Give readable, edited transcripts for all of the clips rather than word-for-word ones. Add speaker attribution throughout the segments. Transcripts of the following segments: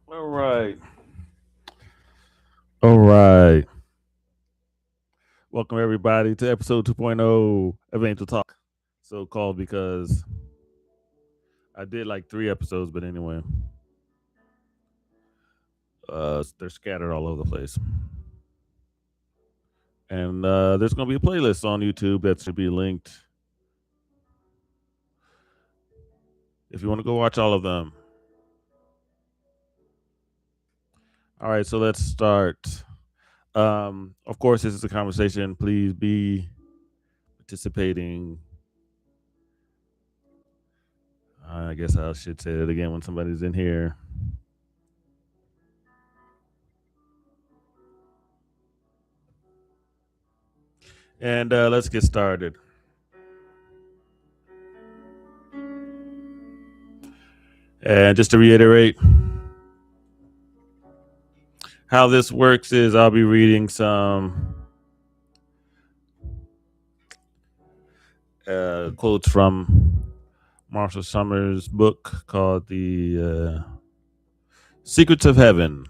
Speaker 1: All right. All right. Welcome everybody to episode 2.0 of Angel Talk. So called because I did like 3 episodes, but anyway, they're scattered all over the place. And there's going to be a playlist on YouTube that should be linked if you want to go watch all of them. All right, so let's start. Of course, this is a conversation. Please be participating. I guess I should say it again when somebody's in here. And let's get started. And just to reiterate, how this works is I'll be reading some quotes from Marshall Summers' book called The Secrets of Heaven.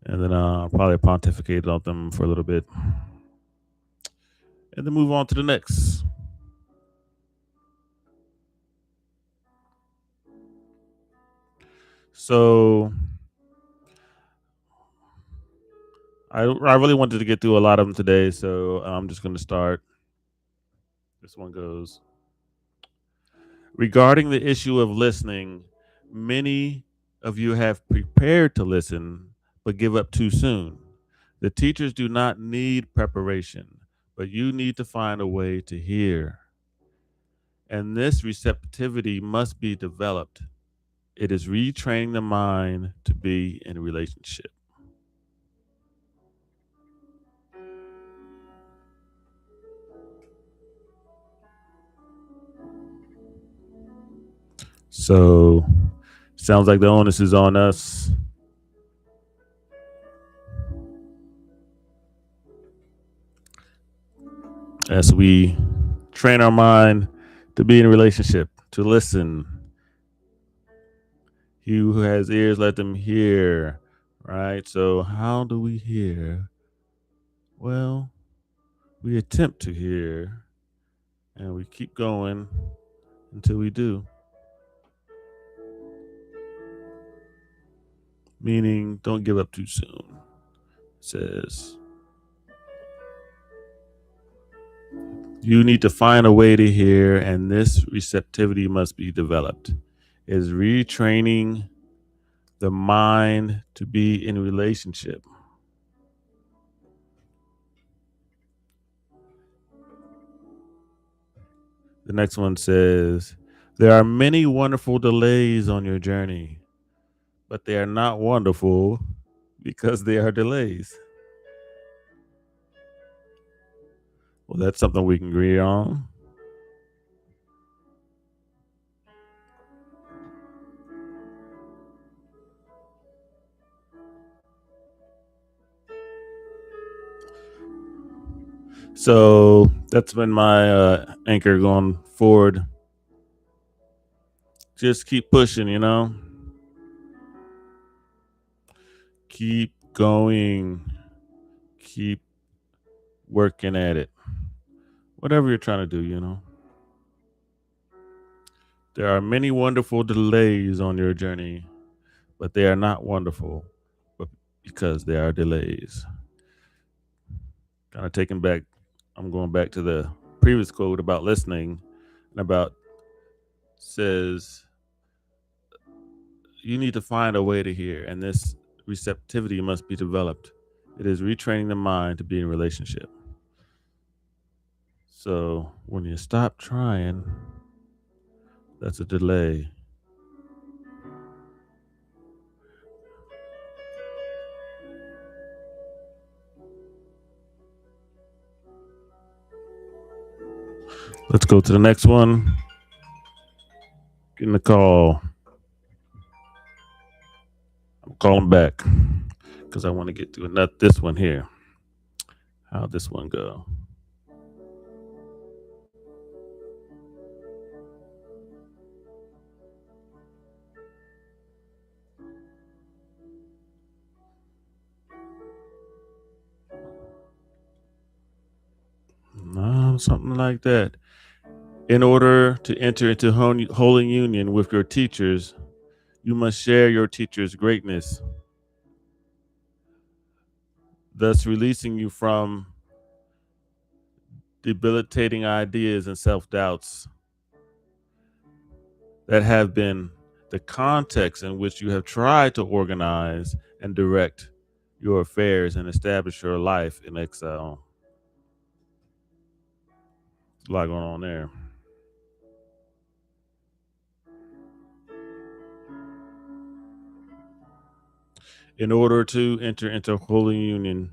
Speaker 1: And then I'll probably pontificate on them for a little bit. And then move on to the next. So I really wanted to get through a lot of them today, so I'm just going to start. This one goes regarding the issue of listening, many of you have prepared to listen, but give up too soon. The teachers do not need preparation, but you need to find a way to hear. And this receptivity must be developed. It is retraining the mind to be in a relationship. So, sounds like the onus is on us as we train our mind to be in a relationship, to listen. He who has ears, let them hear. Right? So, how do we hear? Well, we attempt to hear and we keep going until we do. Meaning, don't give up too soon. It says, you need to find a way to hear, and this receptivity must be developed. It is retraining the mind to be in relationship. The next one says, there are many wonderful delays on your journey, but they are not wonderful because they are delays. Well, that's something we can agree on. So that's been my anchor going forward. Just keep pushing, you know? Keep going. Keep working at it. Whatever you're trying to do, you know? There are many wonderful delays on your journey, but they are not wonderful but because they are delays. Kind of taking back, I'm going back to the previous quote about listening and about says, you need to find a way to hear, and this receptivity must be developed. It is retraining the mind to be in relationship. So when you stop trying, that's a delay. Let's go to the next one. Getting the call. I'm calling back because I want to get to this one here. How'd this one go? something like that. In order to enter into holy union with your teachers, you must share your teacher's greatness, thus releasing you from debilitating ideas and self doubts that have been the context in which you have tried to organize and direct your affairs and establish your life in exile. There's a lot going on there. In order to enter into holy union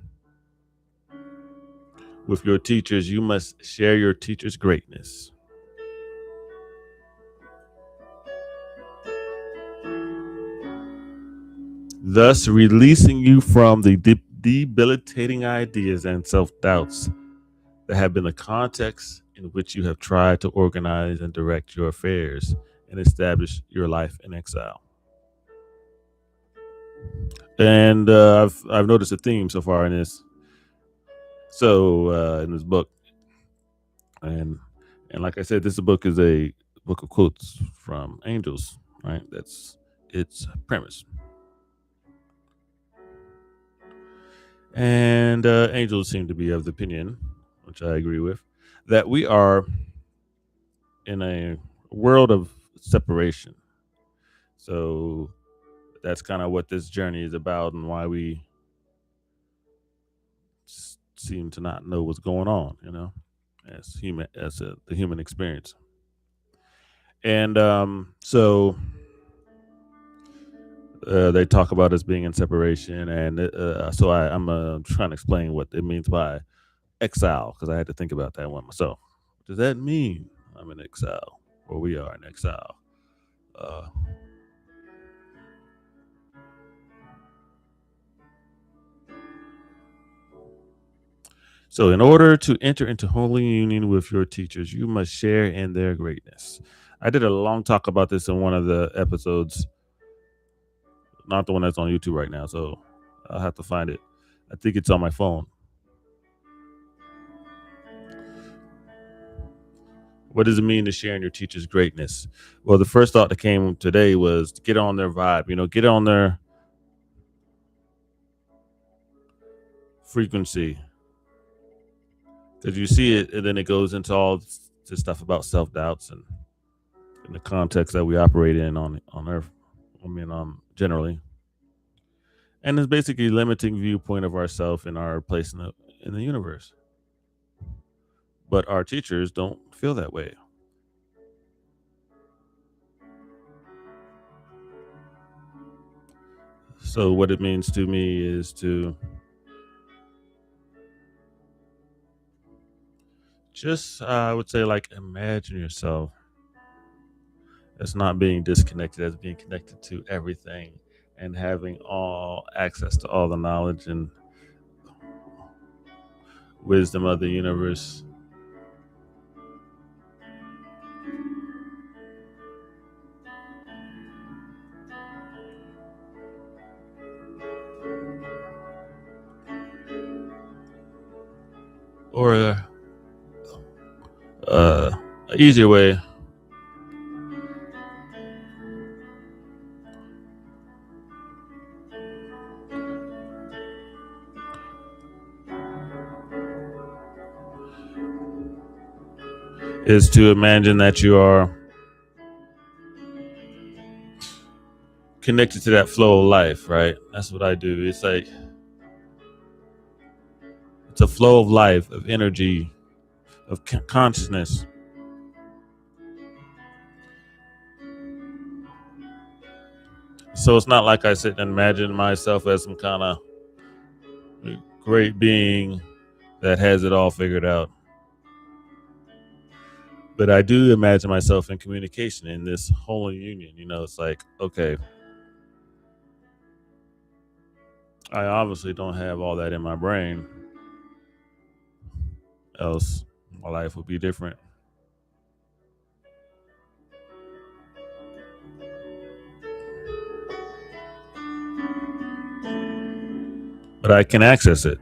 Speaker 1: with your teachers, you must share your teacher's greatness. Thus, releasing you from the debilitating ideas and self doubts that have been the context in which you have tried to organize and direct your affairs and establish your life in exile. And I've noticed a theme so far in this. So in this book, and like I said, this book is a book of quotes from angels. Right, that's its premise. And angels seem to be of the opinion, which I agree with, that we are in a world of separation. So that's kind of what this journey is about and why we seem to not know what's going on, as the human experience. And so they talk about us being in separation, and so I'm trying to explain what it means by exile, because I had to think about that one myself. What does that mean? I'm in exile, or we are in exile. Uh, so, in order to enter into holy union with your teachers, you must share in their greatness. I did a long talk about this in one of the episodes, not the one that's on YouTube right now. So I'll have to find it. I think it's on my phone. What does it mean to share in your teacher's greatness? Well, the first thought that came today was to get on their vibe, get on their frequency. Because you see it, and then it goes into all this stuff about self doubts and in the context that we operate in on Earth. Generally, and it's basically limiting viewpoint of ourselves and our place in the universe. But our teachers don't feel that way. So what it means to me is to just, I would say, like, imagine yourself as not being disconnected, as being connected to everything and having all access to all the knowledge and wisdom of the universe. Or an easier way is to imagine that you are connected to that flow of life, right? That's what I do. It's like it's a flow of life, of energy, of consciousness. So it's not like I sit and imagine myself as some kind of great being that has it all figured out. But I do imagine myself in communication in this holy union. It's like, okay, I obviously don't have all that in my brain, else my life would be different. But I can access it.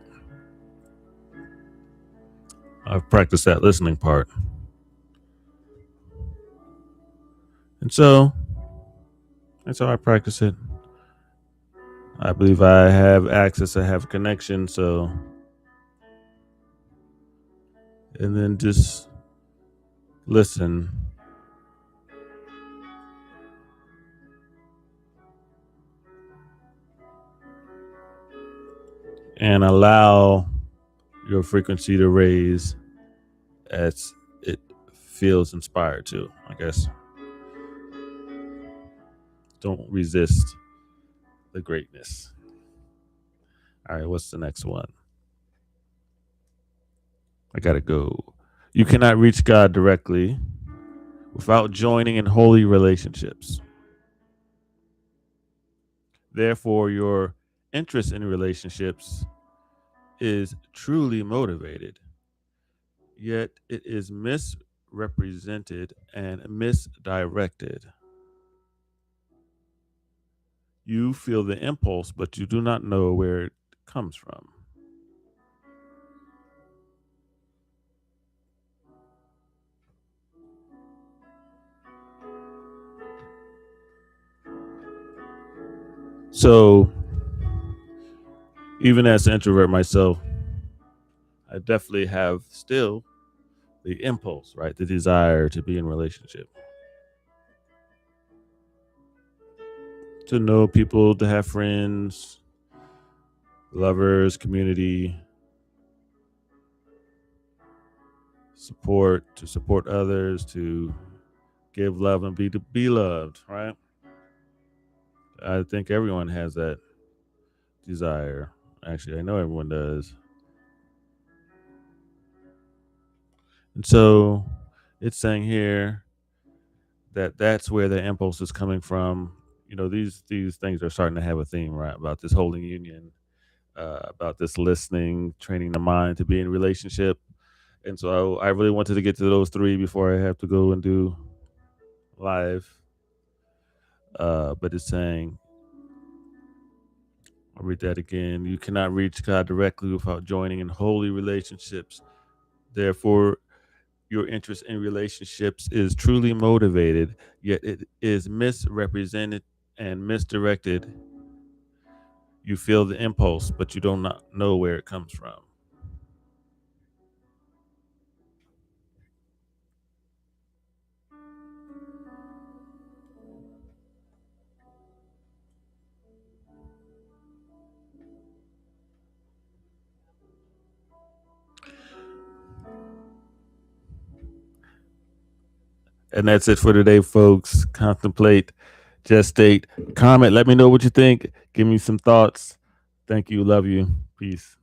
Speaker 1: I've practiced that listening part. And so that's how I practice it. I believe I have access, I have connection, so and then just listen and allow your frequency to raise as it feels inspired to, I guess. Don't resist the greatness. All right, what's the next one? I gotta go. You cannot reach God directly without joining in holy relationships. Therefore, your interest in relationships is truly motivated, yet it is misrepresented and misdirected. You feel the impulse, but you do not know where it comes from. So, even as an introvert myself, I definitely have still the impulse, right? The desire to be in a relationship, to know people, to have friends, lovers, community, support, to support others, to give love and be to be loved, right? I think everyone has that desire. Actually, I know everyone does. And so it's saying here that that's where the impulse is coming from. You know, these things are starting to have a theme, right? About this holding union, about this listening, training the mind to be in relationship. And so I really wanted to get to those three before I have to go and do live. But it's saying, I'll read that again. You cannot reach God directly without joining in holy relationships. Therefore, your interest in relationships is truly motivated, yet it is misrepresented and misdirected. You feel the impulse, but you do not know where it comes from. And that's it for today, folks. Contemplate, gestate, comment. Let me know what you think. Give me some thoughts. Thank you. Love you. Peace.